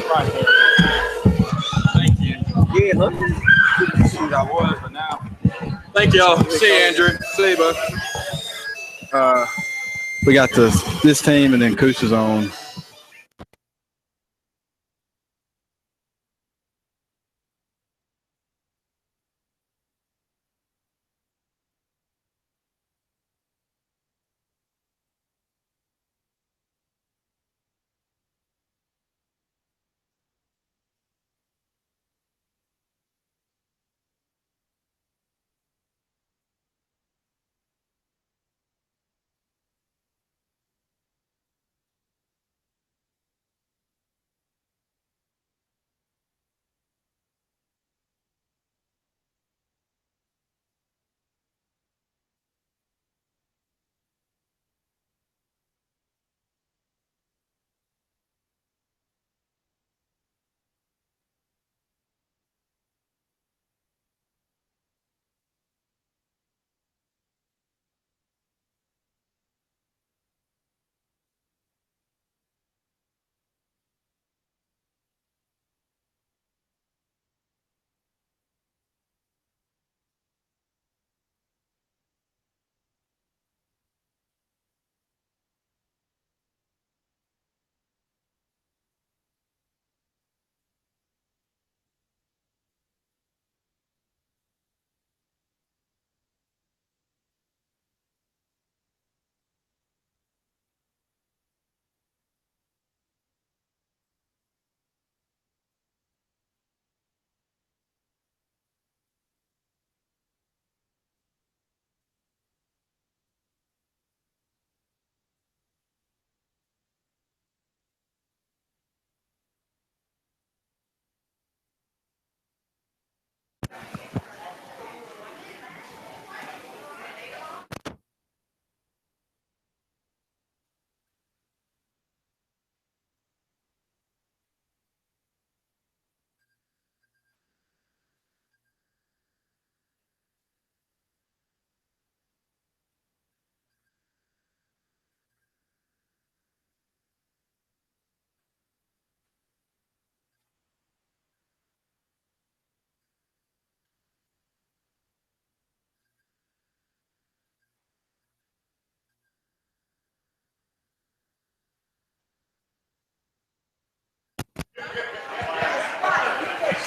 Right there. Thank you. Yeah, look. Shoot, I was, but now. Thank y'all. See you, Andrew. See you, bud. We got this team and then Coosa's on.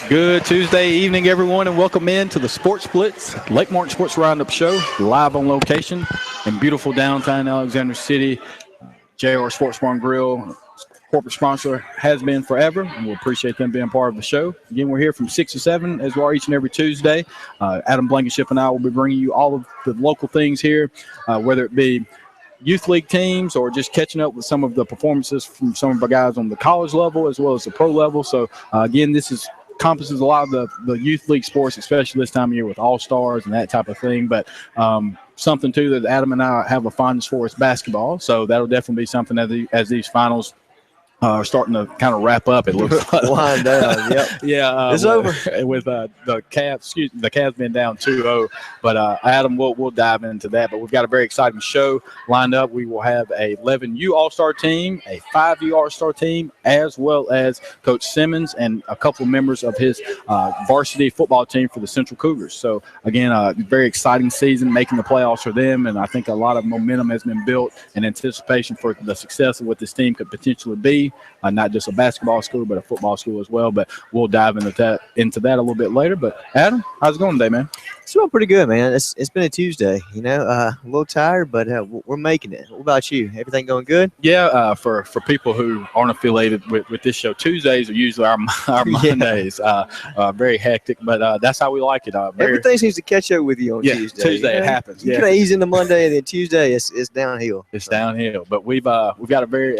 Good Tuesday evening, everyone, and welcome in to the Sports Blitz, Lake Martin Sports Roundup Show, live on location in beautiful downtown Alexander City. JR Sports Bar and Grill, corporate sponsor, has been forever, and we appreciate them being part of the show. Again, we're here from 6 to 7, as we are each and every Tuesday. Adam Blankenship and I will be bringing you all of the local things here, whether it be youth league teams or just catching up with some of the performances from some of the guys on the college level as well as the pro level. So, again, this encompasses a lot of the youth league sports, especially this time of year with all-stars and that type of thing. But something, too, that Adam and I have a fondness for is basketball. So that'll definitely be something as these finals are starting to kind of wrap up. It looks like. Wind down, yep. Yeah. It's over. With the Cavs being down 2-0. But, Adam, we'll dive into that. But we've got a very exciting show lined up. We will have a 11U All-Star team, a 5U All-Star team, as well as Coach Simmons and a couple of members of his varsity football team for the Central Cougars. So, again, a very exciting season, making the playoffs for them. And I think a lot of momentum has been built in anticipation for the success of what this team could potentially be. Not just a basketball school, but a football school as well. But we'll dive into that a little bit later. But Adam, how's it going today, man? It's going pretty good, man. It's been a Tuesday, a little tired, but we're making it. What about you? Everything going good? Yeah, for people who aren't affiliated with this show, Tuesdays are usually our Mondays. Very hectic, but that's how we like it. Everything seems to catch up with you on Tuesday. Tuesday it happens. You kind of ease into Monday, and then Tuesday it's downhill. It's downhill. But we've got a very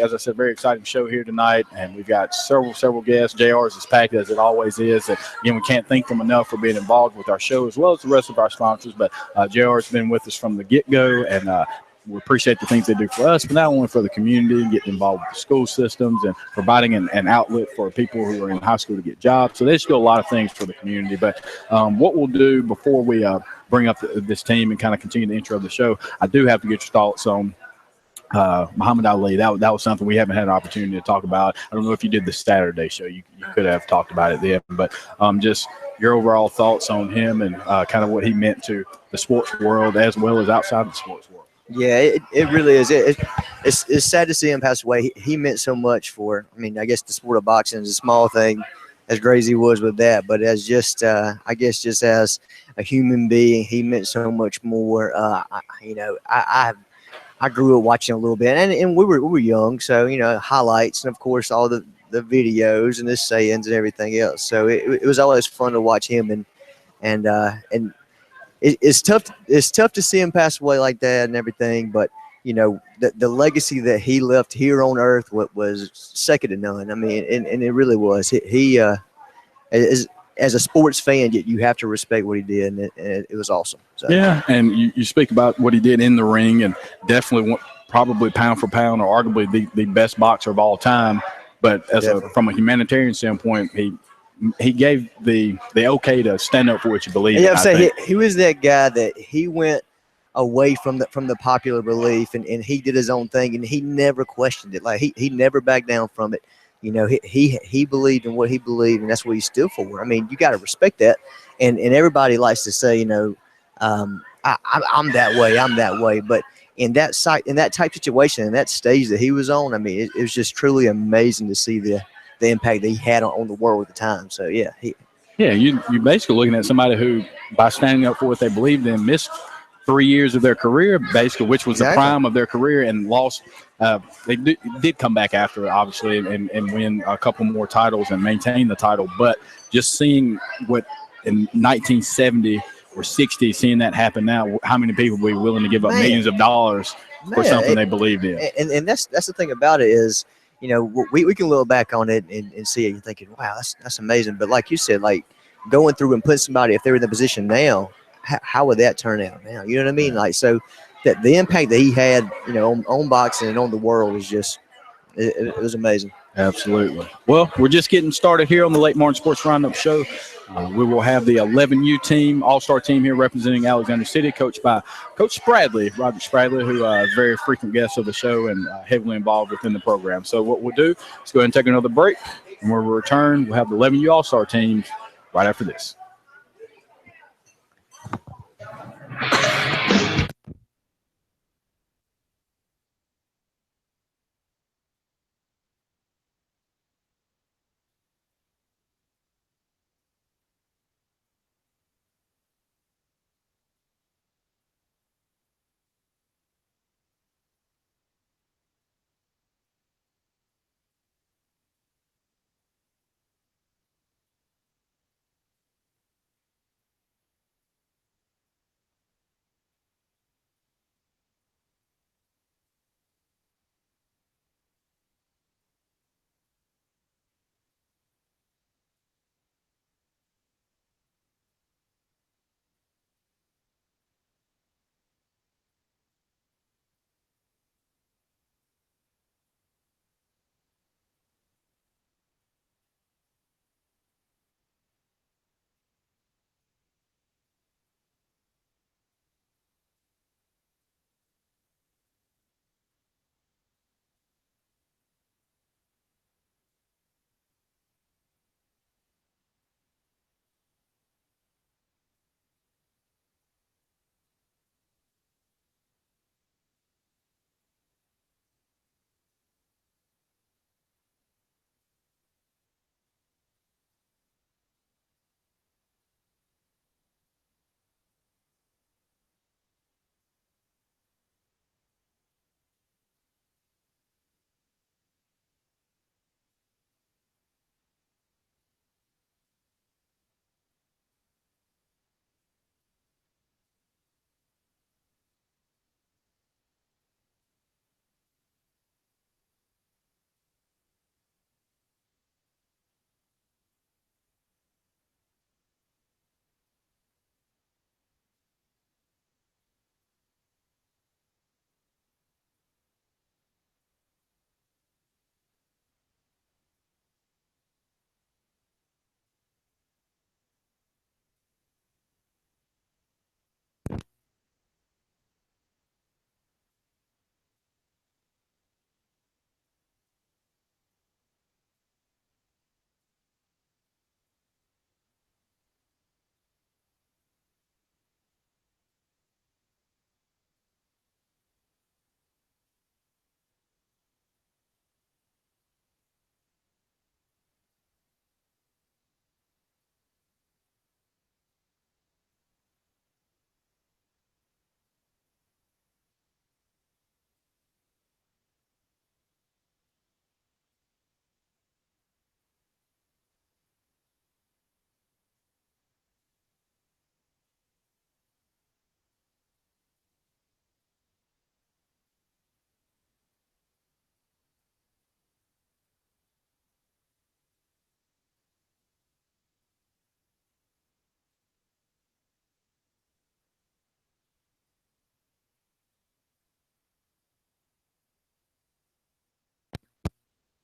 exciting show here tonight, and we've got several guests. JR's is packed as it always is. And again, we can't thank them enough for being involved with our show as well as the rest of our sponsors. But JR's been with us from the get-go, and we appreciate the things they do for us, but not only for the community, getting involved with the school systems and providing an outlet for people who are in high school to get jobs. So they just do a lot of things for the community. But what we'll do before we bring up this team and kind of continue the intro of the show, I do have to get your thoughts on Muhammad Ali. That was something we haven't had an opportunity to talk about. I don't know if you did the Saturday show. You could have talked about it then, but just your overall thoughts on him and kind of what he meant to the sports world as well as outside the sports world. Yeah, it really is. It's sad to see him pass away. He meant so much for, I mean, I guess the sport of boxing is a small thing, as great as he was with that, but as just, I guess, just as a human being, he meant so much more. I grew up watching a little bit, and we were young, so highlights and of course all the videos and the sayings and everything else. So it was always fun to watch him, and it's tough. It's tough to see him pass away like that and everything. But the legacy that he left here on Earth was second to none. I mean, and it really was. He as a sports fan, you have to respect what he did, and it was awesome. So. Yeah, and you speak about what he did in the ring, and definitely probably pound for pound, or arguably the best boxer of all time. But from a humanitarian standpoint, he gave the okay to stand up for what you believe. Yeah, I'm saying he was that guy that he went away from the popular belief, and he did his own thing, and he never questioned it. Like he never backed down from it. He believed in what he believed, and that's what he stood for. I mean, you got to respect that, and everybody likes to say, I'm that way, I'm that way, but in that type situation, in that stage that he was on, I mean, it was just truly amazing to see the impact that he had on the world at the time. So yeah, you're basically looking at somebody who, by standing up for what they believed in, missed 3 years of their career, basically, which was the prime of their career, and lost. They did come back after it, obviously, and win a couple more titles and maintain the title. But just seeing what in 1970 or 60, seeing that happen now, how many people would be willing to give up millions of dollars for something they believed in? And that's the thing about it is, we can look back on it and see it and thinking, wow, that's amazing. But like you said, like going through and putting somebody, if they're in the position now, how would that turn out now? You know what I mean? Like, so that the impact that he had, on boxing and on the world was just, it was amazing. Absolutely. Well, we're just getting started here on the Lake Martin Sports Roundup show. We will have the 11U team, all-star team here representing Alexander City, coached by Coach Spradley, Roger Spradley, who is a very frequent guest of the show and heavily involved within the program. So what we'll do is go ahead and take another break. And when we return, we'll have the 11U all-star teams right after this.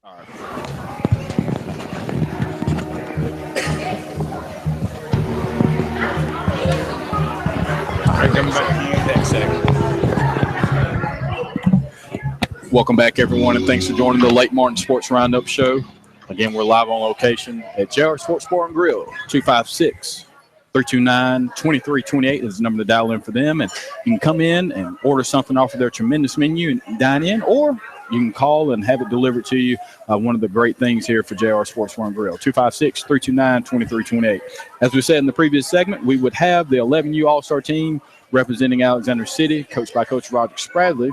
All right. Coming back to you next segment. Welcome back, everyone, and thanks for joining the Lake Martin Sports Roundup Show. Again, we're live on location at JR Sports Bar and Grill. 256-329-2328 is the number to dial in for them. And you can come in and order something off of their tremendous menu and dine in, or you can call and have it delivered to you. One of the great things here for JR Sports Bar and Grill. 256-329-2328. As we said in the previous segment, we would have the 11U All-Star team representing Alexander City, coached by Coach Roger Spradley.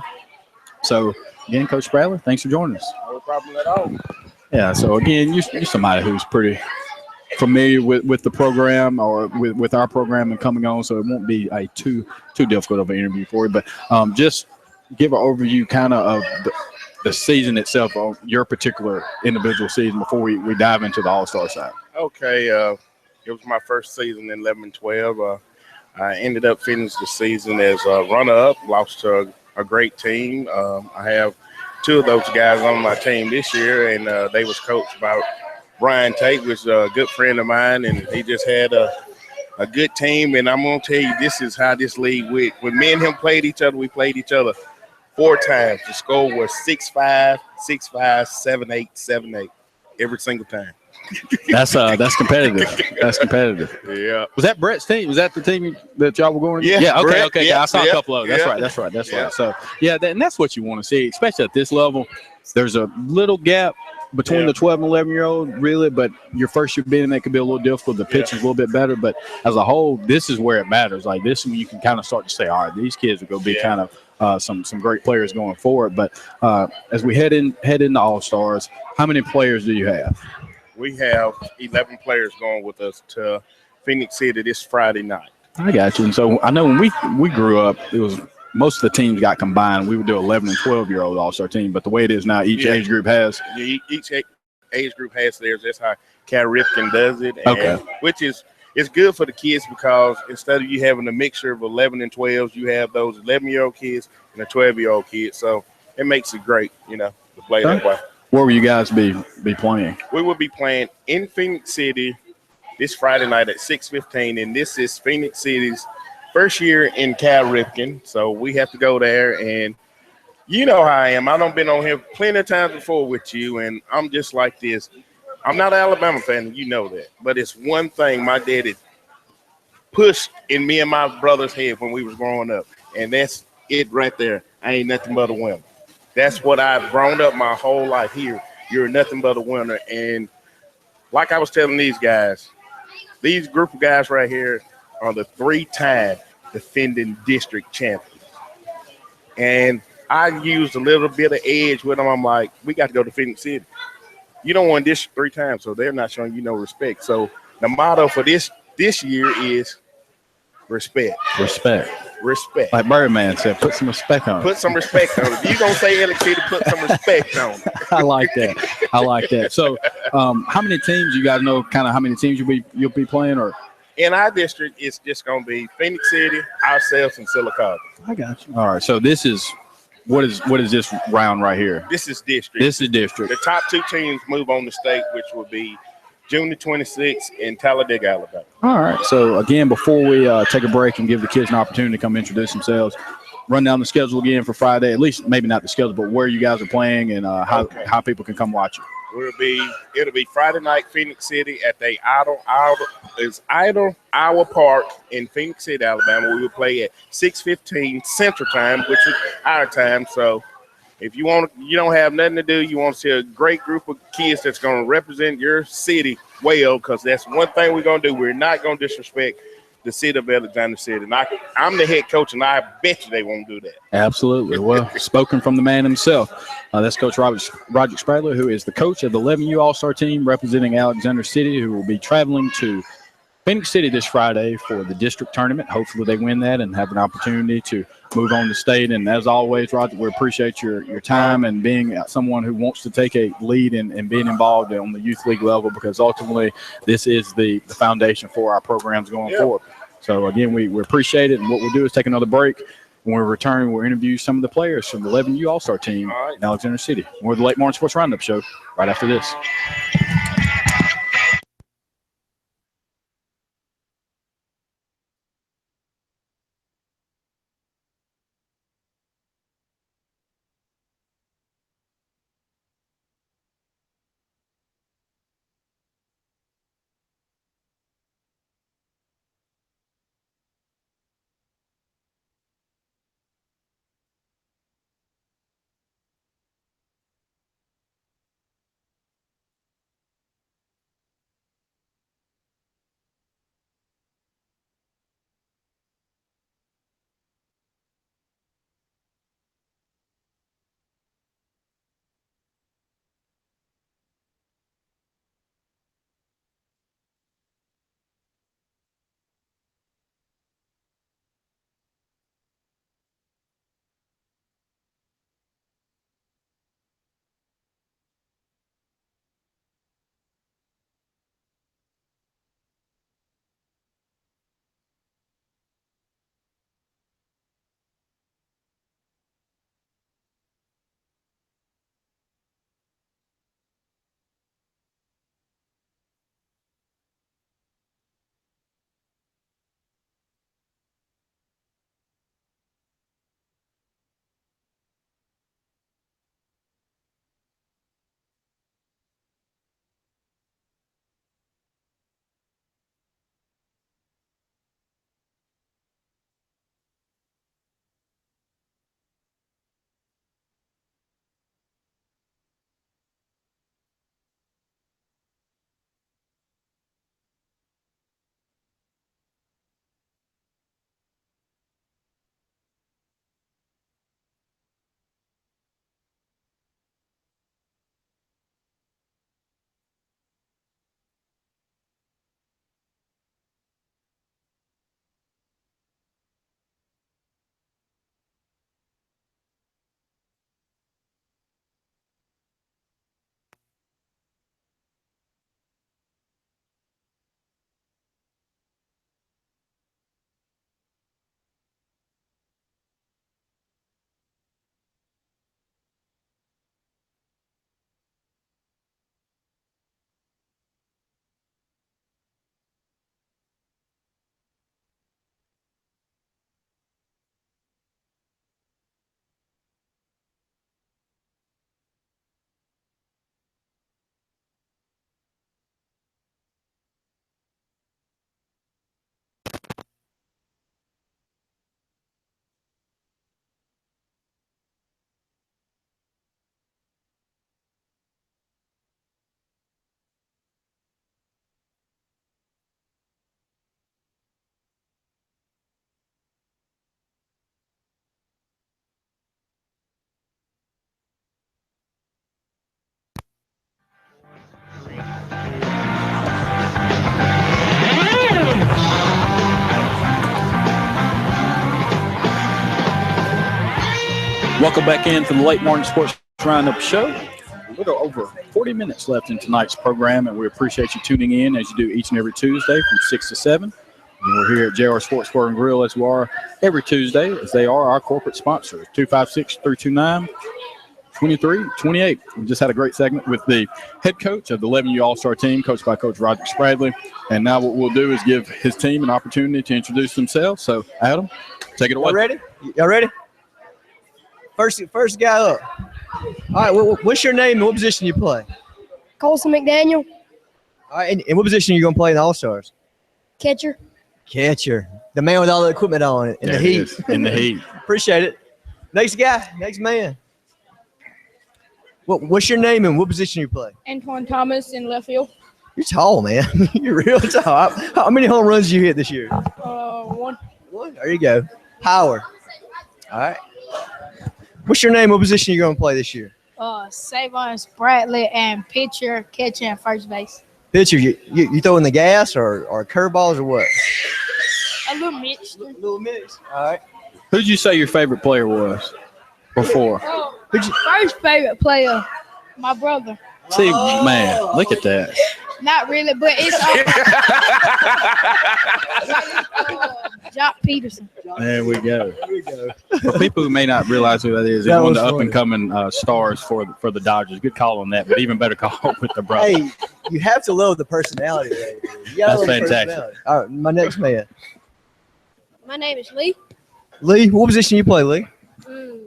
So, again, Coach Spradley, thanks for joining us. No problem at all. Yeah, so again, you're somebody who's pretty familiar with the program or with our program and coming on, so it won't be a too difficult of an interview for you. But just give an overview kind of the season itself, on your particular individual season before we dive into the All-Star side. Okay, it was my first season in 11-12. I ended up finishing the season as a runner-up, lost to a great team. I have two of those guys on my team this year, and they was coached by Brian Tate, which is a good friend of mine, and he just had a good team. And I'm going to tell you, this is how this league went. When me and him played each other, we played each other 4 times. The score was 6-5, 6-5, 7-8, 7-8 every single time. That's competitive. That's competitive. Yeah. Was that Brett's team? Was that the team that y'all were going? Yeah. Yeah. Okay. Brett, Okay. yeah, I saw a couple of. That's yeah. right. That's right. So and that's what you want to see, especially at this level. There's a little gap between the 12 and 11-year-old, really, but your first year being that could be a little difficult. The pitch is a little bit better, but as a whole, this is where it matters. Like this, when you can kind of start to say, all right, these kids are going to be kind of some great players going forward. But as we head into All-Stars, how many players do you have? We have 11 players going with us to Phoenix City this Friday night. I got you. And so I know when we grew up, it was most of the teams got combined. We would do 11 and 12-year-old All-Star team, but the way it is now, each age group has. Each age group has theirs. That's how Kowaliga does it. And okay. Which is it's good for the kids because instead of you having a mixture of 11 and 12s, you have those 11-year-old kids and a 12-year-old kid. So it makes it great, to play that way. Where will you guys be playing? We will be playing in Phoenix City this Friday night at 6:15, and this is Phoenix City's first year in Kowaliga, so we have to go there. And you know how I am. I done been on here plenty of times before with you, and I'm just like this. I'm not an Alabama fan, you know that, but it's one thing my daddy pushed in me and my brother's head when we was growing up, and that's it right there. I ain't nothing but a winner. That's what I've grown up my whole life here. You're nothing but a winner. And like I was telling these guys, these group of guys right here are the 3-time defending district champions. And I used a little bit of edge with them. I'm like, we got to go to Phoenix City. You don't win district 3 times, so they're not showing you no respect. So the motto for this year is respect. Respect. Like Birdman said, put some respect on it. Put some respect on it. If you're going to say LMG to put some respect on it. I like that. So how many teams, you got to know kind of how many teams you'll be playing? Or in our district, it's just going to be Phoenix City, ourselves, and Silicaca. I got you. All right. So this is what is this round right here? This is district. This is district. The top 2 teams move on to state, which will be June the 26th in Talladega, Alabama. All right. So, again, before we take a break and give the kids an opportunity to come introduce themselves, run down the schedule again for Friday, at least maybe not the schedule, but where you guys are playing and how people can come watch it. It'll be Friday night, Phoenix City at the Idle Hour Park in Phoenix City, Alabama. We will play at 6:15 Central Time, which is our time. So if you don't have nothing to do, you want to see a great group of kids that's going to represent your city well, because that's one thing we're going to do. We're not going to disrespect the city of Alexander City. And I'm the head coach, and I bet you they won't do that. Absolutely. Well, spoken from the man himself. That's Coach Roger Spradley, who is the coach of the 11U All-Star team representing Alexander City, who will be traveling to Phoenix City this Friday for the district tournament. Hopefully they win that and have an opportunity to move on to state. And as always, Roger, we appreciate your time and being someone who wants to take a lead and being involved on the youth league level, because ultimately this is the foundation for our programs going forward. So, again, we appreciate it. And what we'll do is take another break. When we return, we'll interview some of the players from the 11U All-Star team in Alexander City. We're the Lake Martin Sports Roundup Show right after this. Welcome back in to the Lake Martin Sports Roundup Show. A little over 40 minutes left in tonight's program, and we appreciate you tuning in as you do each and every Tuesday from 6 to 7. And we're here at JR Sports Bar and Grill as we are every Tuesday, as they are our corporate sponsor, 256-329-2328. We just had a great segment with the head coach of the 11U All-Star team, coached by Coach Roger Spradley. And now what we'll do is give his team an opportunity to introduce themselves. So, Adam, take it away. Y'all ready? First guy up. All right, what's your name and what position you play? Colson McDaniel, All right, and what position are you going to play in the All-Stars? catcher. Catcher. The man with all the equipment on in the heat. In the heat. Appreciate it. Next guy, next man. What's your name and what position you play? Antoine Thomas in left field. You're tall, man. You're real tall. How many home runs did you hit this year? One. There you go. Power. All right. What's your name? What position you going to play this year? Savon Spradley and pitcher, catcher, and first base. Pitcher, you throwing the gas or curveballs or what? A little mixed. Little mix. All right. Who did you say your favorite player was before? First favorite player, my brother. See, man, look at that. Not really, but it's Jock Peterson. There we go. There we go. For people who may not realize who that is, he's That one of was the funny. up-and-coming stars for the Dodgers. Good call on that, but even better call with the brother. Hey, you have to love the personality. Right? You gotta That's love the fantastic. personality. All right, my next man. My name is Lee. Lee, what position you play, Lee?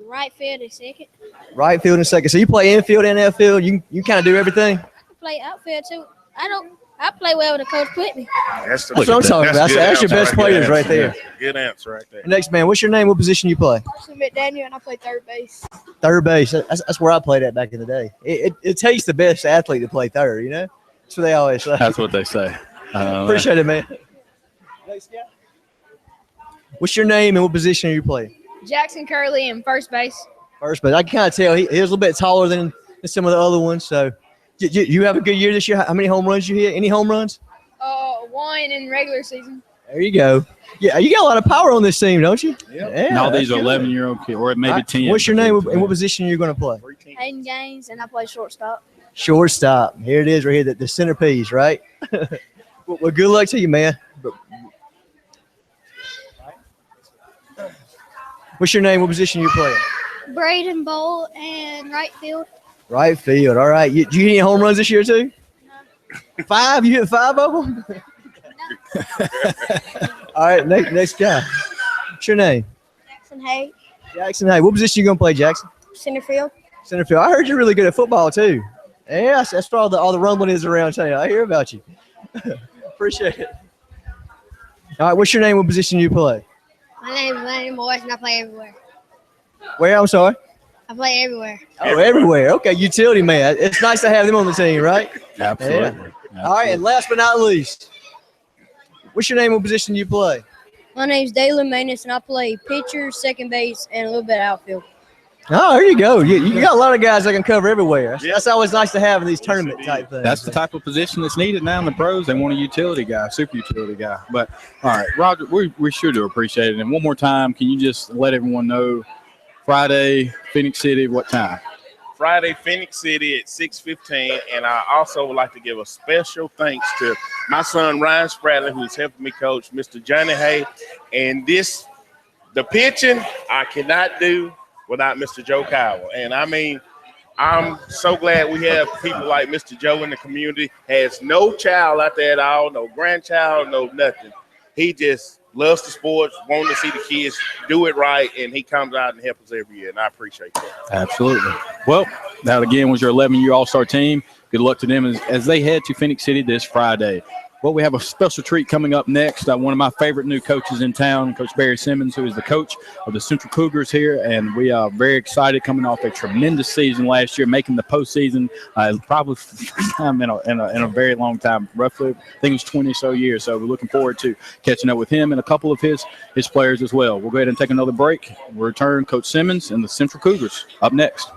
Right field and second. Right field and second. So you play infield and outfield. You kind of do everything. I play outfield too. I play well when the coach put me. That's, That's what I'm talking about. good That's your answer best players right there. Good answer right there. Next man, what's your name? What position you play? I'm McDaniel and I play third base. Third base. That's where I played at back in the day. It takes the best athlete to play third. You know, that's what they always say. That's what they say. Appreciate it, man. Next guy. What's your name and what position are you playing? Jackson Curley in first base. First base. I can kind of tell he was a little bit taller than some of the other ones. So, you have a good year this year. How many home runs you hit? Any home runs? One in regular season. There you go. Yeah, you got a lot of power on this team, don't you? Yep. Yeah. And all these that's are good. 11-year-old kids, or maybe 10. What's your name and what position are you going to play? Hayden Gaines and I play shortstop. Shortstop. Here it is right here, the centerpiece, right? Well, good luck to you, man. What's your name? What position you play? Braden Bowl and right field. Right field. All right. You hit any home runs this year too? No. 5? You hit 5 of them? All right. Next guy. What's your name? Jackson Hay, Jackson. Hey, what position you gonna play, Jackson? center field. Center field. I heard you're really good at football too. Yeah, that's what all the rumbling is around town. I hear about you. Appreciate it. All right. What's your name? What position you play? My name is Landon Morris and I play everywhere. Where? I'm sorry. I play everywhere. Oh, everywhere. Okay, utility man. It's nice to have them on the team, right? Absolutely. All right, and last but not least, what's your name and position you play? My name's Dalen Manus and I play pitcher, second base, and a little bit of outfield. Oh, there you go. You got a lot of guys that can cover everywhere. That's always nice to have in these tournament type things. That's the type of position that's needed now in the pros. They want a utility guy, super utility guy. But, all right, Roger, we sure do appreciate it. And one more time, can you just let everyone know Friday, Phoenix City, what time? Friday, Phoenix City at 6:15, and I also would like to give a special thanks to my son Ryan Spradley, who's helping me coach, Mr. Johnny Hay, and the pitching I cannot do without Mr. Joe Cowell. And I mean, I'm so glad we have people like Mr. Joe in the community. Has no child out there at all, no grandchild, no nothing. He just loves the sports, wanting to see the kids do it right, and he comes out and helps us every year, and I appreciate that. Absolutely. Well, that again was your 11-year All-Star team. Good luck to them as they head to Phoenix City this Friday. Well, we have a special treat coming up next. One of my favorite new coaches in town, Coach Barry Simmons, who is the coach of the Central Cougars here, and we are very excited coming off a tremendous season last year, making the postseason probably for the first time in a very long time, roughly, I think it was 20 or so years. So we're looking forward to catching up with him and a couple of his players as well. We'll go ahead and take another break. We'll return Coach Simmons and the Central Cougars up next.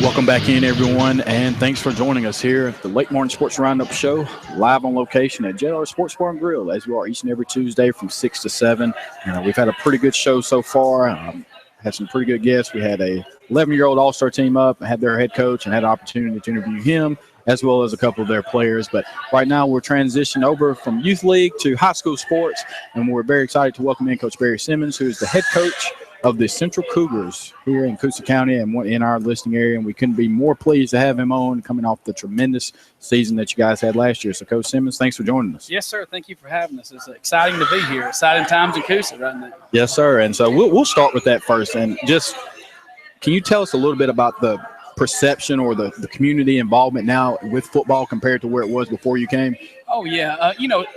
Welcome back in, everyone, and thanks for joining us here at the Lake Martin Sports Roundup Show, live on location at JR Sports Bar and Grill, as we are each and every Tuesday from 6 to 7. We've had a pretty good show so far. Had some pretty good guests. We had a 11-year-old all-star team up, had their head coach, and had an opportunity to interview him, as well as a couple of their players. But right now we're transitioning over from youth league to high school sports, and we're very excited to welcome in Coach Barry Simmons, who is the head coach of the Central Cougars here in Coosa County and in our listening area. And we couldn't be more pleased to have him on, coming off the tremendous season that you guys had last year. So, Coach Simmons, thanks for joining us. Yes, sir. Thank you for having us. It's exciting to be here. Exciting times in Coosa right now. Yes, sir. And so we'll start with that first. And just, can you tell us a little bit about the perception or the community involvement now with football compared to where it was before you came? Oh, yeah.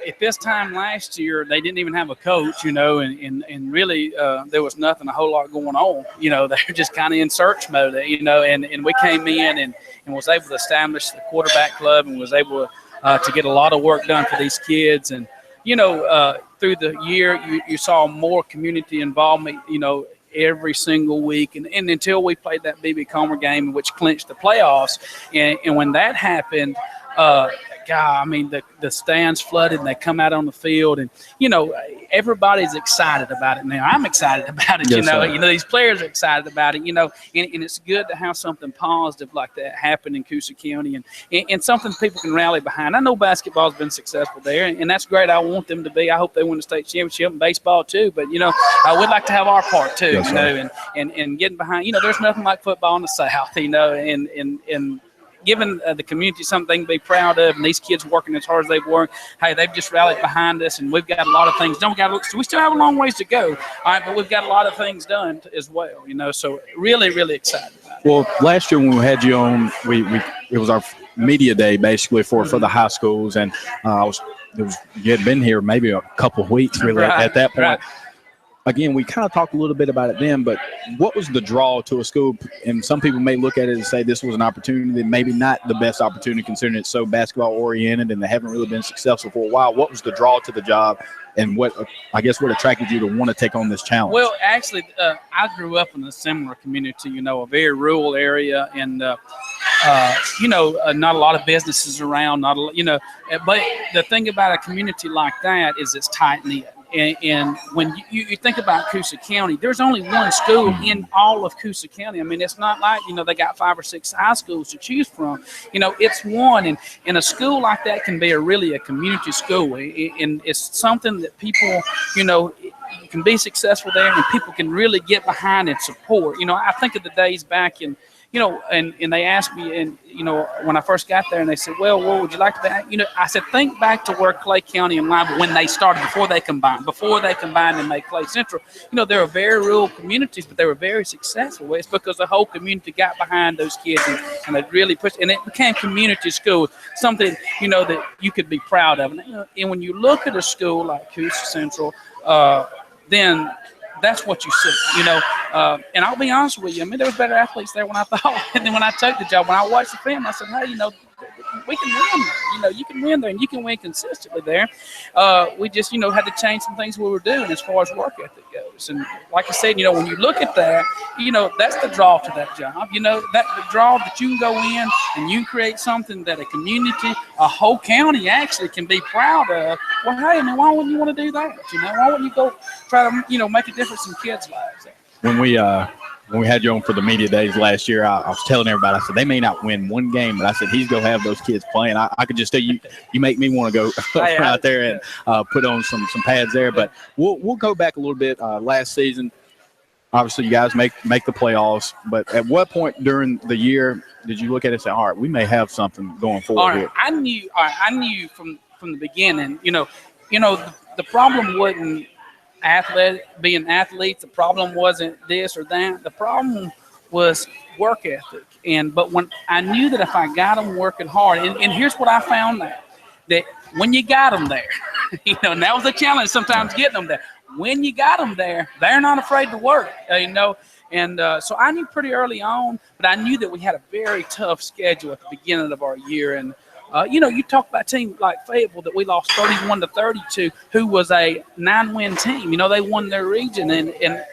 At this time last year, they didn't even have a coach, and really there was nothing, a whole lot going on. They're just kind of in search mode, and we came in and was able to establish the quarterback club and was able to get a lot of work done for these kids. And, through the year, you saw more community involvement, every single week. And until we played that B.B. Comer game, which clinched the playoffs. And when that happened, the stands flooded and they come out on the field, and everybody's excited about it now. I'm excited about it. Yes, these players are excited about it. And it's good to have something positive like that happen in Coosa County, and something people can rally behind. I know basketball's been successful there, and that's great. I want them to be. I hope they win the state championship, and baseball too. But we'd like to have our part too. Yes, and getting behind. There's nothing like football in the South. And giving the community something to be proud of, and these kids working as hard as they've worked. Hey, they've just rallied behind us, and we've got a lot of things. We still have a long ways to go, all right, but we've got a lot of things done as well, so really, really excited about it. Well, last year when we had you on, it was our media day basically for the high schools, and you had been here maybe a couple of weeks really at that point. Right. Again, we kind of talked a little bit about it then, but what was the draw to a school? And some people may look at it and say this was an opportunity, maybe not the best opportunity considering it's so basketball-oriented and they haven't really been successful for a while. What was the draw to the job, and what attracted you to want to take on this challenge? Well, actually, I grew up in a similar community, a very rural area, and, not a lot of businesses around, but the thing about a community like that is it's tight-knit. And when you think about Coosa County, there's only one school in all of Coosa County. I mean, it's not like, they got 5 or 6 high schools to choose from. It's one. And a school like that can be really a community school. And it's something that people, you can be successful there, and people can really get behind and support. I think of the days back in, and they asked me, and, when I first got there, and they said, well, what would you like to be? I said, think back to where Clay County and Lima, when they started, before they combined and made Clay Central. They were very rural communities, but they were very successful. It's because the whole community got behind those kids, and they really pushed, and it became community school, something, that you could be proud of. And when you look at a school like Coosa Central, then that's what you see, and I'll be honest with you. I mean, there was better athletes there when I thought, and then when I took the job, when I watched the film, I said, hey, we can win there. You can win there, and you can win consistently there. We just, had to change some things we were doing as far as work ethic goes. And like I said, when you look at that, that's the draw to that job. That the draw that you can go in and you create something that a community, a whole county actually can be proud of. Well, hey, man, why wouldn't you want to do that? Why wouldn't you go try to, make a difference in kids' lives? When we had you on for the media days last year, I was telling everybody, I said, they may not win one game, but I said, he's going to have those kids playing. I could just tell you make me want to go out there and put on some pads there. But we'll go back a little bit. Last season, obviously you guys make the playoffs, but at what point during the year did you look at it and say, all right, we may have something going forward here? I knew from the beginning, the problem wasn't being athletes. The problem wasn't this or that. The problem was work ethic. But when I knew that if I got them working hard, and here's what I found that when you got them there, and that was the challenge sometimes getting them there. When you got them there, they're not afraid to work, And so I knew pretty early on, but I knew that we had a very tough schedule at the beginning of our year. And You talk about a team like Fayetteville that we lost 31-30 to, who was a 9-win team. They won their region, and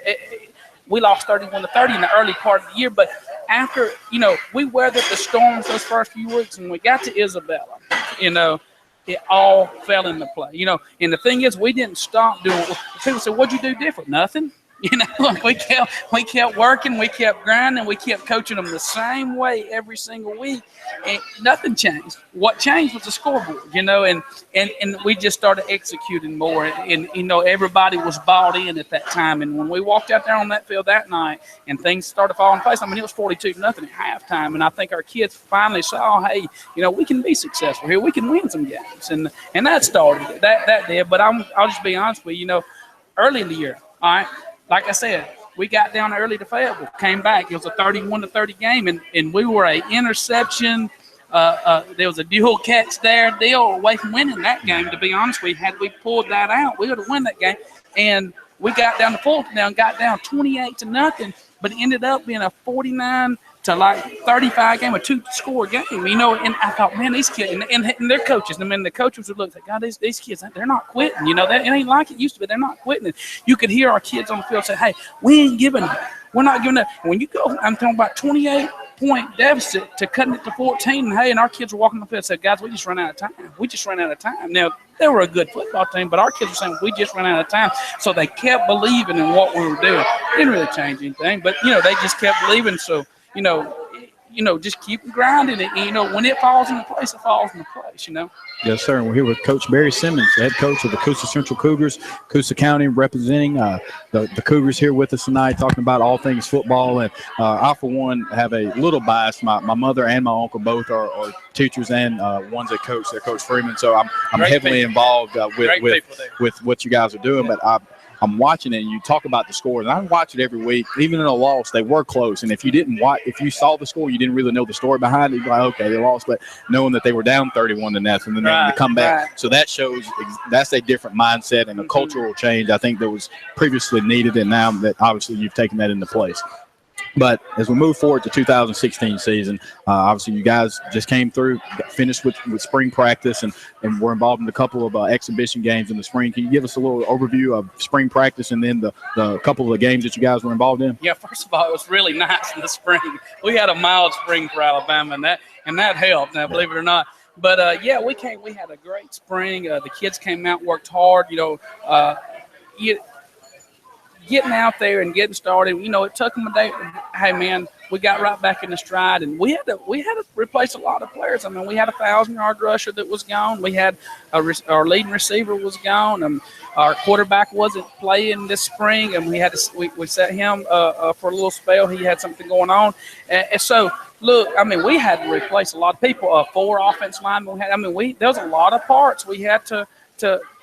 we lost 31-30 in the early part of the year. But after, we weathered the storms those first few weeks, and we got to Isabella, it all fell into play. And the thing is, we didn't stop doing it. People say, what'd you do different? Nothing. We kept working, we kept grinding, we kept coaching them the same way every single week, and nothing changed. What changed was the scoreboard, and we just started executing more, and everybody was bought in at that time. And when we walked out there on that field that night, and things started falling in place, it was 42-0 at halftime, and I think our kids finally saw, hey, we can be successful here, we can win some games, and that started it. That did. But I'll just be honest with you, early in the year, all right. Like I said, we got down early to Fayetteville, came back. It was a 31-30 game, and we were an interception. There was a dual catch there. They were away from winning that game, to be honest with you. Had we pulled that out, we would have won that game. And we got down to Fulton now and got down 28-0, but it ended up being a 49-35 game, a 2-score game, and I thought, man, these kids, and their coaches, the coaches would look like, God, these kids, they're not quitting, it ain't like it used to be, they're not quitting. And you could hear our kids on the field say, hey, we ain't giving up. We're not giving up. When you go, I'm talking about 28-point deficit to cutting it to 14, and our kids were walking the field and said, guys, we just ran out of time. We just ran out of time. Now, they were a good football team, but our kids were saying, we just ran out of time. So they kept believing in what we were doing. Didn't really change anything, but, they just kept believing. So, just keep grinding it. And, when it falls into place, it falls into place, Yes, sir. And we're here with Coach Barry Simmons, the head coach of the Coosa Central Cougars, Coosa County, representing the Cougars here with us tonight, talking about all things football. And I, for one, have a little bias. My mother and my uncle both are teachers and ones that coach. They're Coach Freeman. So I'm heavily involved with what you guys are doing. But I'm watching it, and you talk about the score, and I watch it every week. Even in a loss, they were close. And if you saw the score, you didn't really know the story behind it. You're like, okay, they lost, but knowing that they were down 31-0, and then they come back. Right. So that shows that's a different mindset and a cultural change I think that was previously needed, and now that obviously you've taken that into place. But as we move forward to 2016 season, obviously you guys just came through, finished with spring practice, and we're involved in a couple of exhibition games in the spring. Can you give us a little overview of spring practice and then the couple of the games that you guys were involved in? Yeah, first of all, it was really nice in the spring. We had a mild spring for Alabama, and that helped. Now, believe it or not. But we had a great spring. The kids came out, worked hard. Getting out there and getting started, it took them a day. Hey, man, we got right back in the stride, and we had to replace a lot of players. We had a 1,000-yard rusher that was gone. We had our leading receiver was gone. Our quarterback wasn't playing this spring, and we set him for a little spell. He had something going on, and so. Look, we had to replace a lot of people. 4 offensive linemen. There was a lot of parts we had to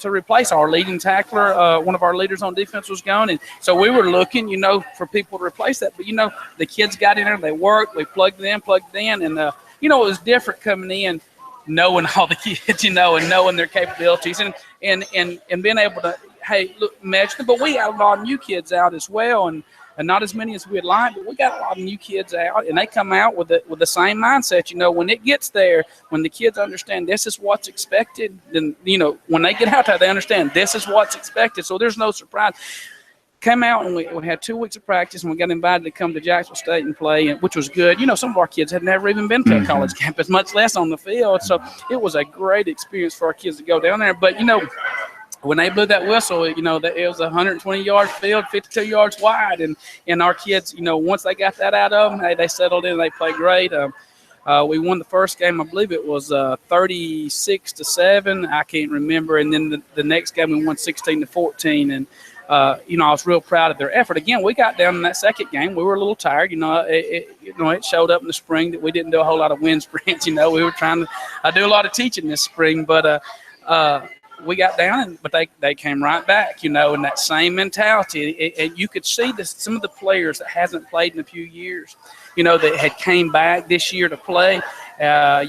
replace. Our leading tackler, one of our leaders on defense, was gone, and so we were looking, for people to replace that. But the kids got in there, they worked, we plugged it in, and it was different coming in, knowing all the kids, and knowing their capabilities, and being able to, hey, look, match them. But we got a lot of new kids out as well, and not as many as we'd like, but we got a lot of new kids out, and they come out with the same mindset. When it gets there, when the kids understand this is what's expected, then, when they get out there, they understand this is what's expected. So there's no surprise. Come out, and we had 2 weeks of practice, and we got invited to come to Jacksonville State and play, which was good. Some of our kids had never even been to a college campus, much less on the field. So it was a great experience for our kids to go down there. But, when they blew that whistle, it was a 120-yard field, 52 yards wide, and our kids, once they got that out of them, hey, they settled in, they played great. We won the first game, I believe it was 36-7. I can't remember, and then the next game we won 16-14, and I was real proud of their effort. Again, we got down in that second game. We were a little tired. It showed up in the spring that we didn't do a whole lot of wind sprints. We were trying to do a lot of teaching this spring, but we got down, but they came right back, in that same mentality. And you could see some of the players that hasn't played in a few years, that had came back this year to play.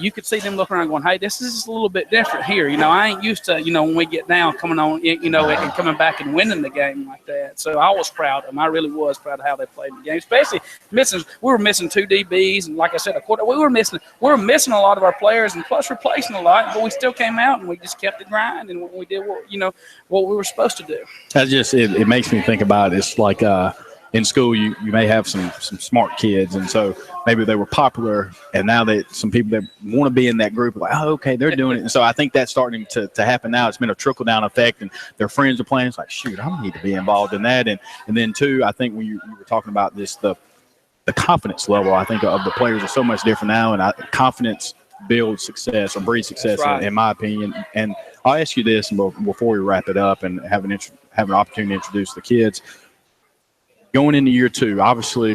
You could see them looking around going, hey, this is just a little bit different here. I ain't used to, when we get down, coming on, and coming back and winning the game like that. So I was proud of them. I really was proud of how they played the game, especially we were missing 2 DBs. And like I said, a quarter, we were missing a lot of our players and plus replacing a lot, but we still came out and we just kept the grind and we did what we were supposed to do. It makes me think about it. It's like, in school, you may have some smart kids, and so maybe they were popular, and now that some people that want to be in that group are like, oh, okay, they're doing it. And so I think that's starting to happen now. It's been a trickle-down effect, and their friends are playing. It's like, shoot, I need to be involved in that. And then, too, I think when you were talking about this, the confidence level, I think, of the players is so much different now, and confidence builds success or breeds success, right, in my opinion. And I'll ask you this before we wrap it up and have an opportunity to introduce the kids. Going into year 2, obviously,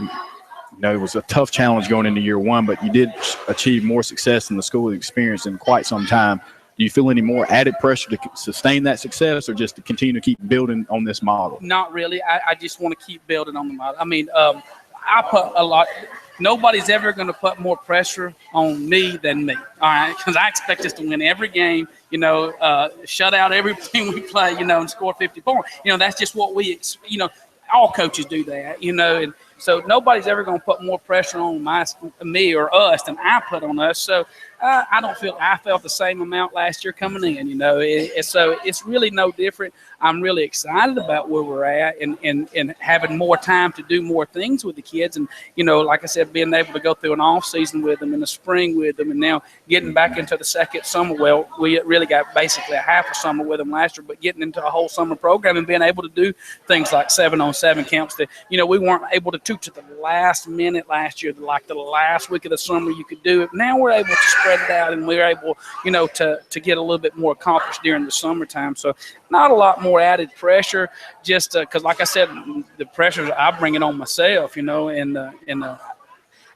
it was a tough challenge going into year 1, but you did achieve more success in the school experience in quite some time. Do you feel any more added pressure to sustain that success or just to continue to keep building on this model? Not really. I just want to keep building on the model. I mean, I put a lot – nobody's ever going to put more pressure on me than me, all right, because I expect us to win every game, shut out everything we play, and score 50 points. That's just what all coaches do that, and so nobody's ever going to put more pressure on me or us than I put on us. So I felt the same amount last year coming in, so it's really no different. I'm really excited about where we're at and having more time to do more things with the kids. And, like I said, being able to go through an off season with them and the spring with them and now getting back into the second summer. Well, we really got basically a half a summer with them last year, but getting into a whole summer program and being able to do things like 7-on-7 camps that, we weren't able to do to the last minute last year, like the last week of the summer you could do it. Now we're able to spread it out and we're able, to get a little bit more accomplished during the summertime. So not a lot more added pressure, just because, like I said, the pressure I bring it on myself,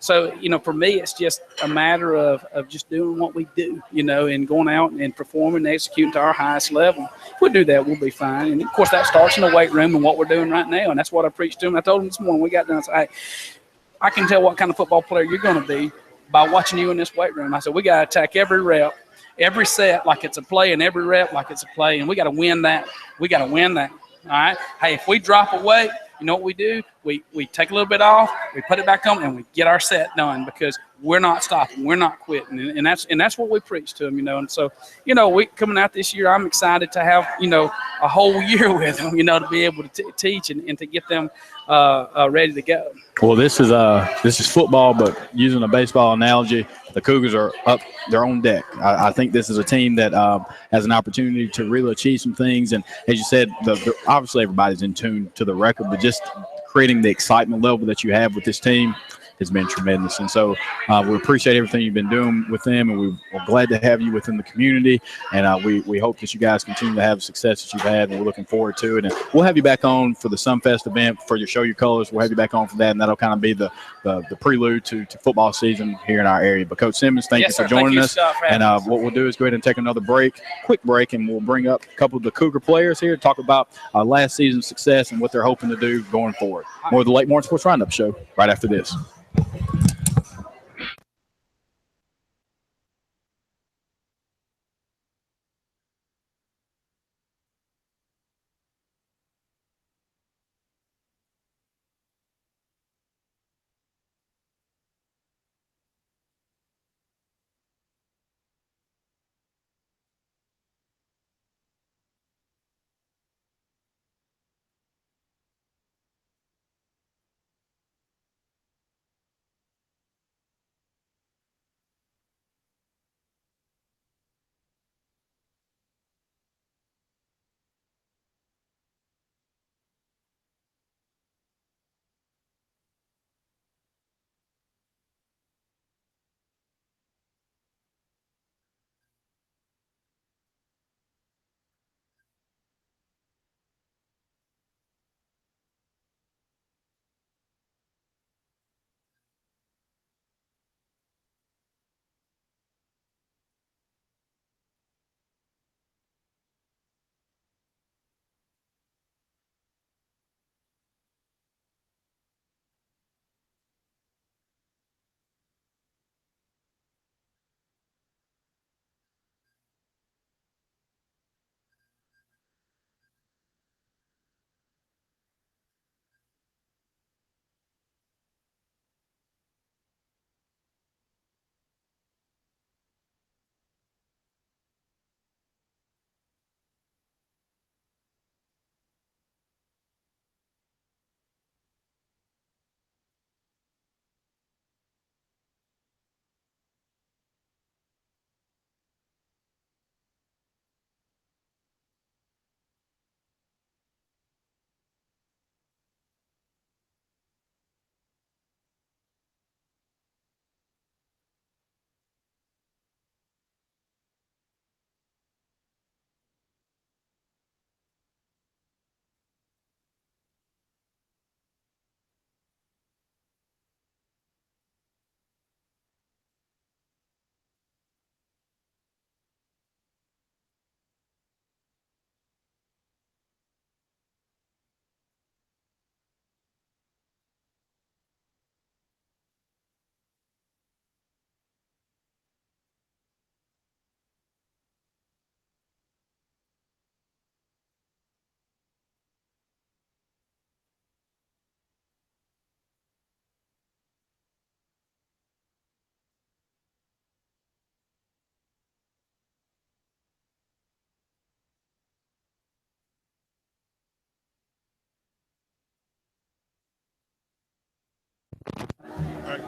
so for me it's just a matter of just doing what we do, and going out and performing and executing to our highest level. If we do that, we'll be fine. And of course that starts in the weight room and what we're doing right now, and that's what I preached to them. I told them this morning we got done. I said, hey, I can tell what kind of football player you're going to be by watching you in this weight room. I said, we got to attack every rep, every set like it's a play, and every rep like it's a play, and we got to win that. We got to win that. All right. Hey, if we drop a weight, you know what we do? We take a little bit off, we put it back on, and we get our set done because we're not stopping, we're not quitting, and that's what we preach to them, And so, we coming out this year, I'm excited to have a whole year with them, to be able to teach and to get them ready to go. Well, this is football, but using a baseball analogy, the Cougars are up their own deck. I think this is a team that has an opportunity to really achieve some things. And as you said, obviously everybody's in tune to the record, but just creating the excitement level that you have with this team has been tremendous. And so we appreciate everything you've been doing with them, and we're glad to have you within the community. And we hope that you guys continue to have the success that you've had, and we're looking forward to it. And we'll have you back on for the Sunfest event for your Show Your Colors. We'll have you back on for that, and that'll kind of be the prelude to football season here in our area. But Coach Simmons, thank you for joining us. And what we'll do is go ahead and take another quick break, and we'll bring up a couple of the Cougar players here to talk about last season's success and what they're hoping to do going forward. More of the Lake Martin Sports Roundup Show right after this.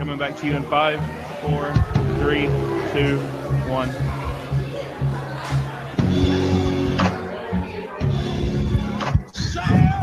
Coming back to you in 5, 4, 3, 2, 1.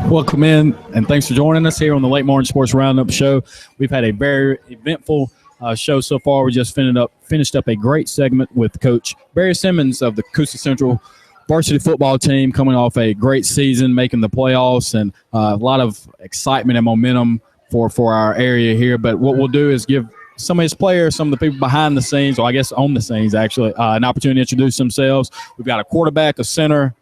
Welcome in, and thanks for joining us here on the Lake Martin Sports Roundup show. We've had a very eventful show so far. We just finished up a great segment with Coach Barry Simmons of the Coosa Central varsity football team, coming off a great season, making the playoffs, and a lot of excitement and momentum for our area here. But what we'll do is give some of his players, some of the people behind the scenes, or I guess on the scenes actually, an opportunity to introduce themselves. We've got a quarterback, a center,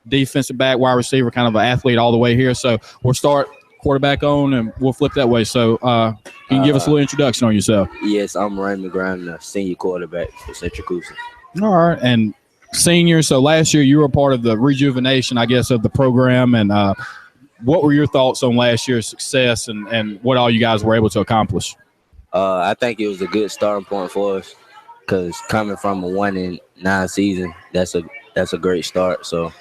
defensive back, wide receiver, kind of an athlete all the way here. So we'll start quarterback on, and we'll flip that way. So you can give us a little introduction on yourself. Yes, I'm Raymond Brown, the senior quarterback for Central Coosa. All right, and senior. So last year you were part of the rejuvenation, I guess, of the program. And what were your thoughts on last year's success and what all you guys were able to accomplish? I think it was a good starting point for us because coming from a 1-9 season, that's a great start. So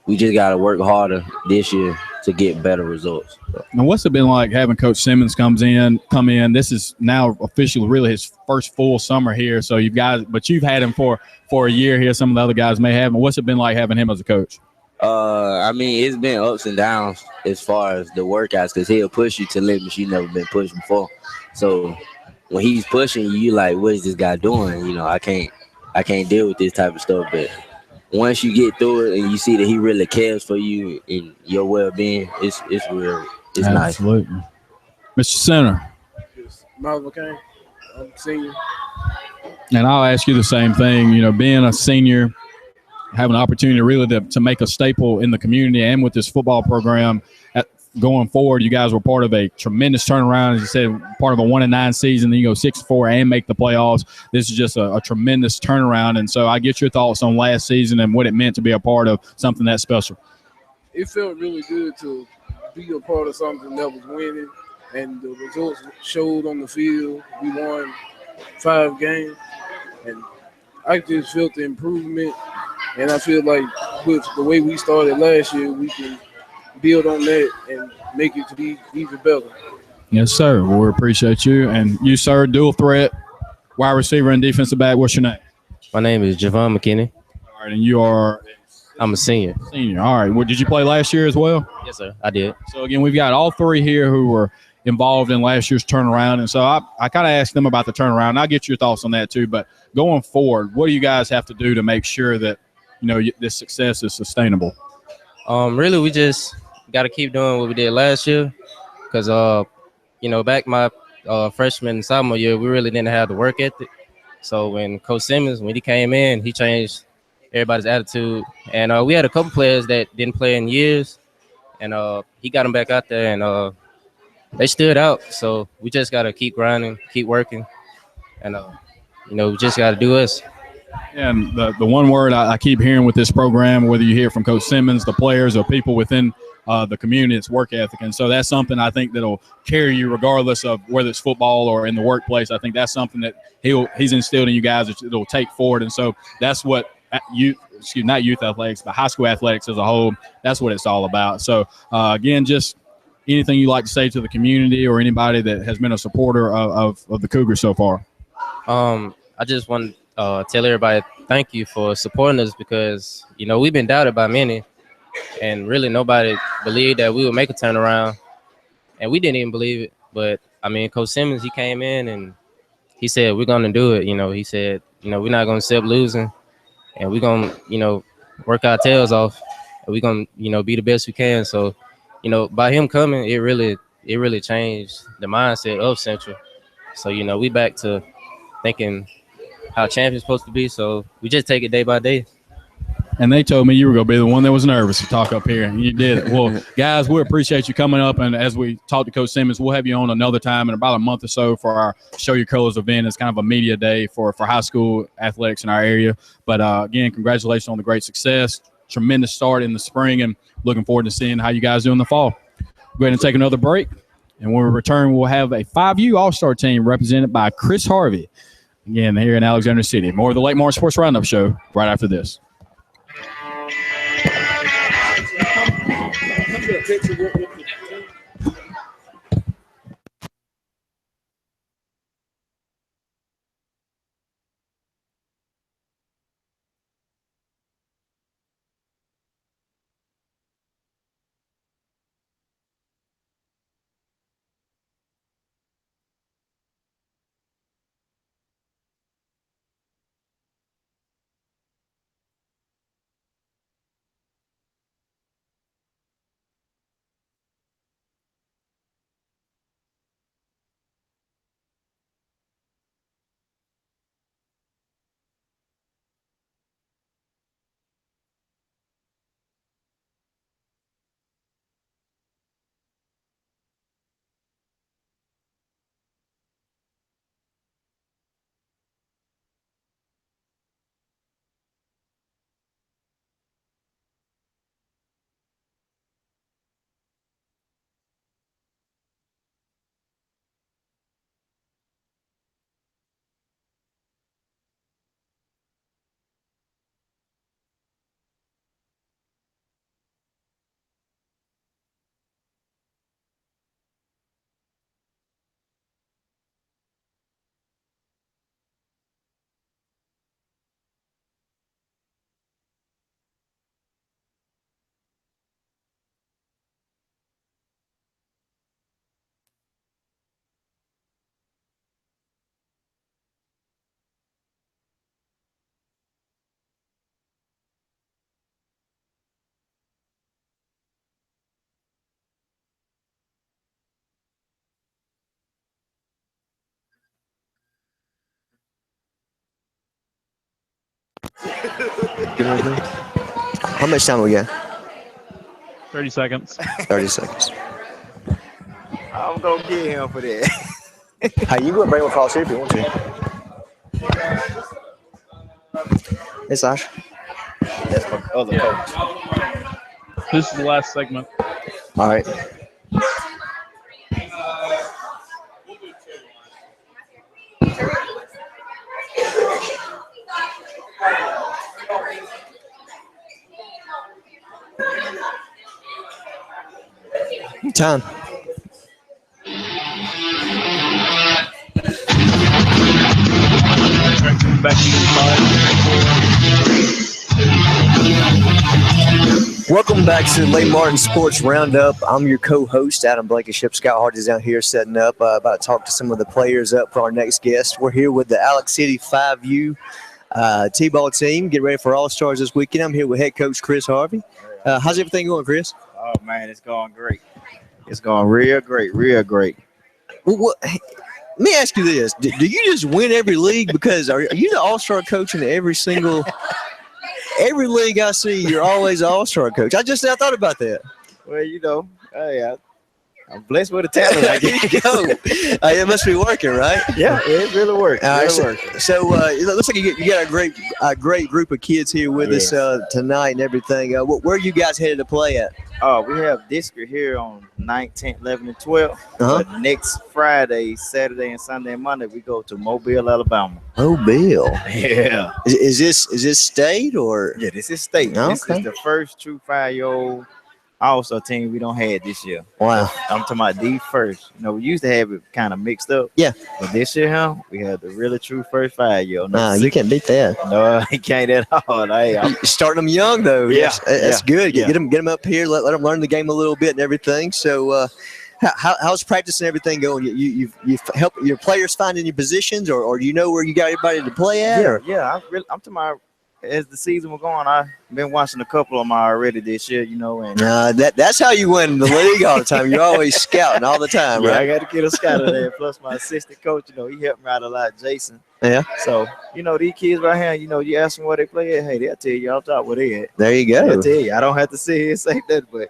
we just got to work harder this year to get better results. And what's it been like having Coach Simmons come in? This is now officially really his first full summer here. So you've had him for a year here. Some of the other guys may have. And what's it been like having him as a coach? I mean, it's been ups and downs as far as the workouts because he'll push you to limits you never been pushed before. So when he's pushing you, you like, what is this guy doing? You know, I can't deal with this type of stuff. But once you get through it and you see that he really cares for you and your well-being, it's real. It's nice. Absolutely. Mr. Center. It's Miles McCain. I'm senior. And I'll ask you the same thing. You know, being a senior, having an opportunity really to make a staple in the community and with this football program going forward, you guys were part of a tremendous turnaround. As you said, part of a 1-9 season, then you go 6-4 and make the playoffs. This is just a tremendous turnaround. And so I get your thoughts on last season and what it meant to be a part of something that special. It felt really good to be a part of something that was winning, and the results showed on the field. We won 5 games, and I just felt the improvement. And I feel like with the way we started last year, we can build on that and make it to be even better. Yes, sir. Well, we appreciate you. And you, sir, dual threat, wide receiver and defensive back. What's your name? My name is Javon McKinney. All right, and you are? I'm a senior. Senior. All right. Well, did you play last year as well? Yes, sir. I did. So, again, we've got all 3 here who were involved in last year's turnaround. And so I kind of asked them about the turnaround. I'll get your thoughts on that too. But going forward, what do you guys have to do to make sure that, you know, this success is sustainable? Really, we just got to keep doing what we did last year because, you know, back my freshman and sophomore year, we really didn't have the work ethic. So when Coach Simmons, when he came in, he changed everybody's attitude. And we had a couple players that didn't play in years, and he got them back out there, and they stood out. So we just got to keep grinding, keep working, and, you know, we just got to do us. And the one word I keep hearing with this program, whether you hear from Coach Simmons, the players, or people within the community, it's work ethic. And so that's something I think that'll carry you regardless of whether it's football or in the workplace. I think that's something that he's instilled in you guys that it'll take forward. And so that's what not youth athletics, but high school athletics as a whole, that's what it's all about. So, again, just anything you like to say to the community or anybody that has been a supporter of the Cougars so far? I just want to tell everybody thank you for supporting us because, you know, we've been doubted by many, and really nobody believed that we would make a turnaround, and we didn't even believe it. But, I mean, Coach Simmons, he came in and he said, we're going to do it. You know, he said, you know, we're not going to accept losing, and we're going to, you know, work our tails off, and we're going to, you know, be the best we can. So, you know, by him coming, it really changed the mindset of Central. So, you know, we back to thinking how champions supposed to be. So we just take it day by day. And they told me you were going to be the one that was nervous to talk up here, and you did it. Well, guys, we appreciate you coming up. And as we talk to Coach Simmons, we'll have you on another time in about a month or so for our Show Your Colors event. It's kind of a media day for high school athletics in our area. But, again, congratulations on the great success. Tremendous start in the spring, and looking forward to seeing how you guys do in the fall. Go ahead and take another break. And when we return, we'll have a 5U All-Star team represented by Chris Harvey. Again, here in Alexander City. More of the Lake Martin Sports Roundup show right after this. Get anything? How much time we got? 30 seconds. 30 seconds. I'm going to get him for that. Hey, you go bring him across here if you want to. Hey, Sasha. That's my other coach. This is the last segment. All right. Time. Back to you, 5, 4, 3, 2. Welcome back to the Lake Martin Sports Roundup. I'm your co-host, Adam Blankenship. Scott Hart is out here setting up, about to talk to some of the players up for our next guest. We're here with the Alex City 5U T-ball team. Get ready for All-Stars this weekend. I'm here with head coach Chris Harvey. How's everything going, Chris? Oh, man, it's going great. It's going real great, real great. Well, let me ask you this. Do you just win every league? Because are you the all-star coach in every league I see, you're always an all-star coach? I thought about that. Well, you know, hey, I'm blessed with a talent. There you go. It must be working, right? Yeah, it really works. So it looks like you got a great group of kids here with us tonight and everything. Where are you guys headed to play at? We have district here on 9th, 10th, 11th, and 12th. But next Friday, Saturday, and Sunday and Monday, we go to Mobile, Alabama. Mobile. Yeah. Is this state or? Yeah, this is state. Okay. This is the first true 5-year-old all-star team we don't have this year. Wow. I'm talking about the first. You know, we used to have it kind of mixed up. Yeah. But this year, we have the really true first 5-year-old. Nah, you can't beat that. No, you can't at all. Hey, I'm starting them young though. Yeah, that's good. Yeah. Get them up here. Let them learn the game a little bit and everything. So, how's practice and everything going? You've helped your players find any positions, or you know where you got everybody to play at? I'm talking about. As the season was going, I've been watching a couple of them already this year, you know. And that's how you win the league all the time. You're always scouting all the time, right? I got to get a scout in there. Plus, my assistant coach, you know, he helped me out a lot, Jason. Yeah. So, you know, these kids right here, you know, you ask them where they play at, hey, they'll tell you off top where they at. There you go. They'll tell you. I don't have to sit here and say that, but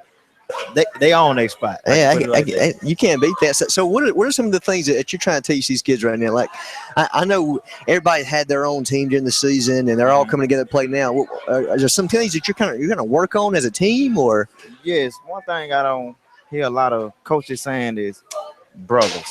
they own their spot. Hey, you can't beat that. So what are some of the things that you're trying to teach these kids right now? Like, I know everybody had their own team during the season, and they're all coming together to play now. Are there some things that you're going to work on as a team, or? Yes, one thing I don't hear a lot of coaches saying is brothers.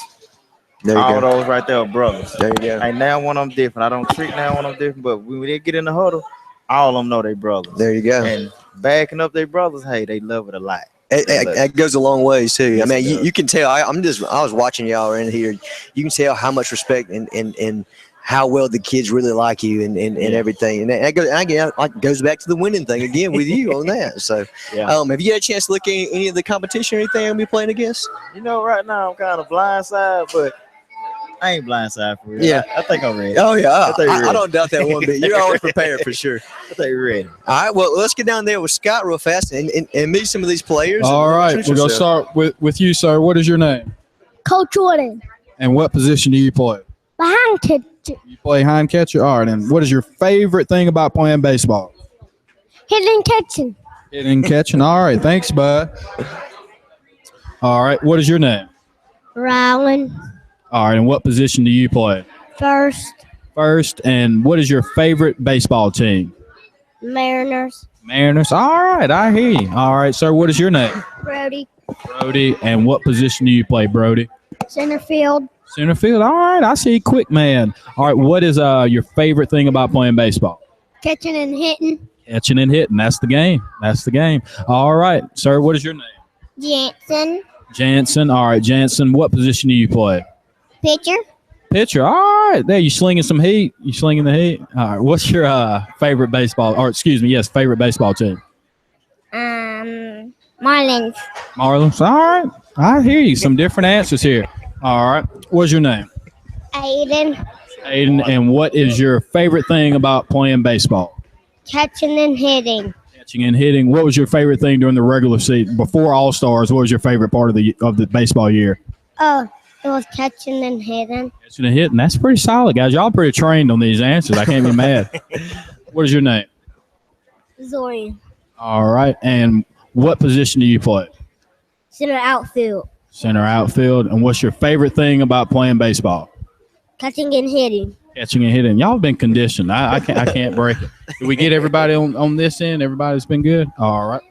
There you all go. Those right there are brothers. There you go. Like now one of them different. I don't treat now one of them different, but when they get in the huddle, all of them know they brothers. There you go. And backing up their brothers, hey, they love it a lot. It goes a long ways too. Yes, I mean, you can tell. I was watching y'all in here. You can tell how much respect and how well the kids really like you and everything. And it goes back to the winning thing again with you on that. So, have you had a chance to look at any of the competition or anything I'm be playing against? You know, right now I'm kind of blindside, but I ain't blindside for real. Yeah, I think I'm ready. Oh yeah, I don't doubt that one bit. You're always prepared for sure. I think you're ready. All right, well, let's get down there with Scott real fast and meet some of these players. All right, we're going to start with you, sir. What is your name? Coach Jordan. And what position do you play? Behind catcher. You play hind catcher? All right, and what is your favorite thing about playing baseball? Hitting catching. Hitting catching. All right, thanks, bud. All right, what is your name? Rylan. All right, and what position do you play? First. First, and what is your favorite baseball team? Mariners. Mariners. All right, I hear you. All right, sir, what is your name? Brody. Brody, and what position do you play, Brody? Center field. Center field. All right, I see. Quick man. All right, what is your favorite thing about playing baseball? Catching and hitting. Catching and hitting. That's the game. That's the game. All right, sir, what is your name? Jansen. Jansen. All right, Jansen, what position do you play? Pitcher. Pitcher. All right, there, you slinging some heat. You slinging the heat. All right, what's your favorite baseball, or excuse me, yes, favorite baseball team? Marlins. Marlins. All right, I hear you. Some different answers here. All right, what's your name? Aiden. Aiden, and what is your favorite thing about playing baseball? Catching and hitting. Catching and hitting. What was your favorite thing during the regular season before All Stars? What was your favorite part of the baseball year? Oh, it was catching and hitting. Catching and hitting. That's pretty solid, guys. Y'all pretty trained on these answers. I can't be mad. What is your name? Zorian. All right. And what position do you play? Center outfield. Center outfield. And what's your favorite thing about playing baseball? Catching and hitting. Catching and hitting. Y'all have been conditioned. I can't break it. Did we get everybody on this end? Everybody's been good? All right.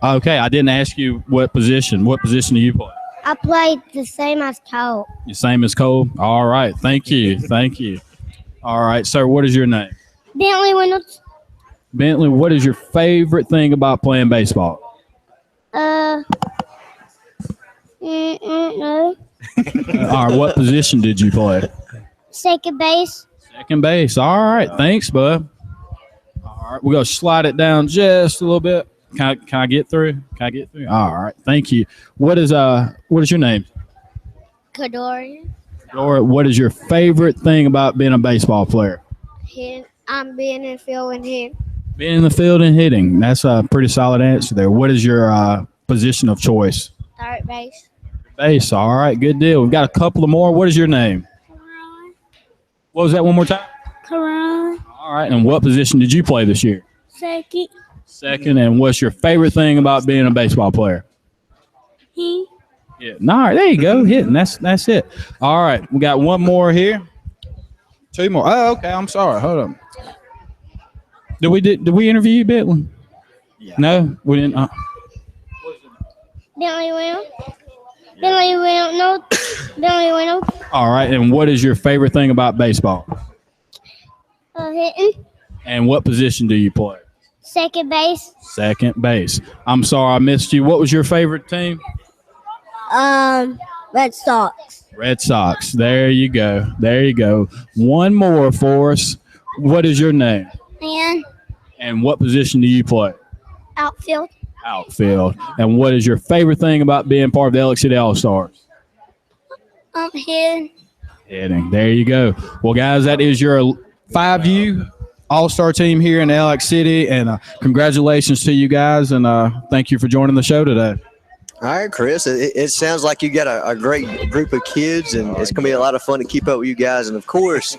Okay, I didn't ask you what position. What position do you play? I played the same as Cole. The same as Cole? All right. Thank you. Thank you. All right, sir, what is your name? Bentley Reynolds. Bentley, what is your favorite thing about playing baseball? No. All right, what position did you play? Second base. Second base. All right, thanks, bud. All right, we're going to slide it down just a little bit. Can I get through? Can I get through? All right, thank you. What is your name? Kadorian. Laura, what is your favorite thing about being a baseball player? I'm being in the field and hitting. Being in the field and hitting. That's a pretty solid answer there. What is your position of choice? Third base. Base. All right, good deal. We've got a couple of more. What is your name? Karan. What was that one more time? Karan. All right, and what position did you play this year? Second. Second, and what's your favorite thing about being a baseball player? He. Yeah. All right, there you go. Hitting. That's it. All right, we got one more here. Two more. Oh, okay. I'm sorry. Hold on. Did we interview you, Bentley? Yeah. No, we didn't. Bentley Reynolds. Bentley Reynolds. No. Bentley Reynolds. All right, and what is your favorite thing about baseball? Hitting. And what position do you play? Second base. Second base. I'm sorry I missed you. What was your favorite team? Red Sox. Red Sox. There you go. There you go. One more for us. What is your name? And what position do you play? Outfield. Outfield. And what is your favorite thing about being part of the Alex City All-Stars? Hitting. Hitting. There you go. Well, guys, that is your 5U All-Star team here in Alex City, and congratulations to you guys, and thank you for joining the show today. All right, Chris, it sounds like you got a great group of kids, and it's going to be a lot of fun to keep up with you guys, and of course,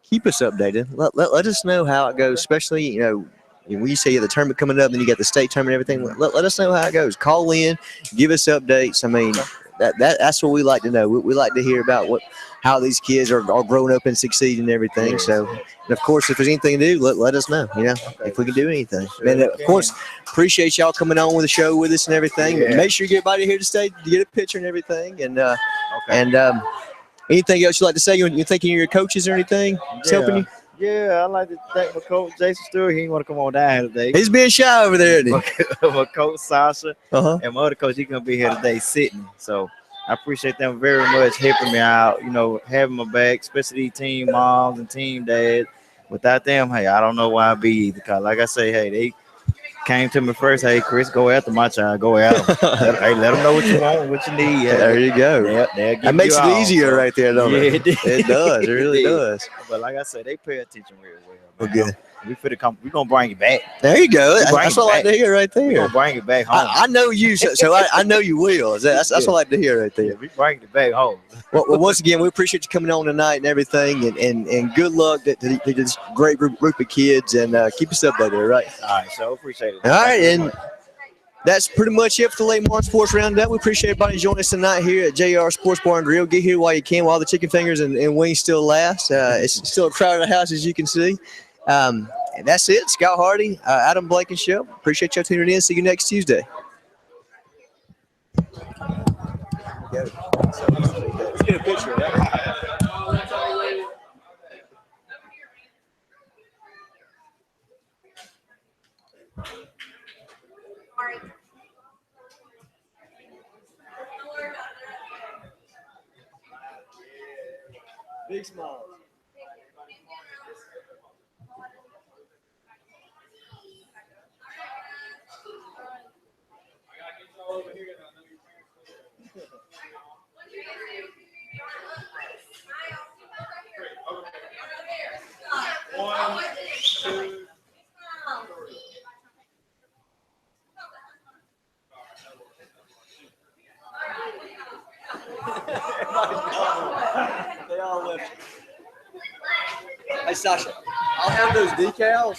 keep us updated. Let us know how it goes, especially, when you say you have the tournament coming up, then you got the state tournament and everything. Let us know how it goes. Call in, give us updates. I mean, that's what we like to know. We like to hear about how these kids are growing up and succeeding and everything. So, and of course, if there's anything to do, let us know, if we can do anything. And of course, appreciate y'all coming on with the show with us and everything. Yeah. Make sure you get everybody here to stay to get a picture and everything. And anything else you'd like to say? You thinking of your coaches or anything? It's helping you? Yeah, I'd like to thank my coach, Jason Stewart. He didn't want to come on down here today. He's being shy over there, isn't he? My coach, Sasha, and my other coach, he's going to be here today sitting. So I appreciate them very much helping me out, having my back, especially team moms and team dads. Without them, hey, I don't know where I'd be either. Because like I say, hey, they came to me first. Hey, Chris, go after my child. Go after him. Let them know what you want, what you need. Yeah. There you go. That makes it easier right there, don't it? It does. It really does. But like I said, they pay attention real well. Well, good. We're gonna bring it back. There you go. That's what I like to hear right there. We're gonna bring it back home. I know you, so I know you will. That's what I like to hear right there. Yeah, we bring it back home. Well, once again, we appreciate you coming on tonight and everything, and good luck to this great group of kids, and keep us updated, right? All right, so appreciate it. All right, and that's pretty much it for the Lake Martin Sports Roundup. We appreciate everybody joining us tonight here at JR Sports Bar and Grill. Get here while you can, while the chicken fingers and wings still last. It's still a crowded house, as you can see. And that's it. Scott Hardy, Adam Blake and Show. Appreciate y'all tuning in. See you next Tuesday. Let's get a picture of that. Big smile. Over here, One, two, three. They all left. Hey, Sasha. I'll have those decals.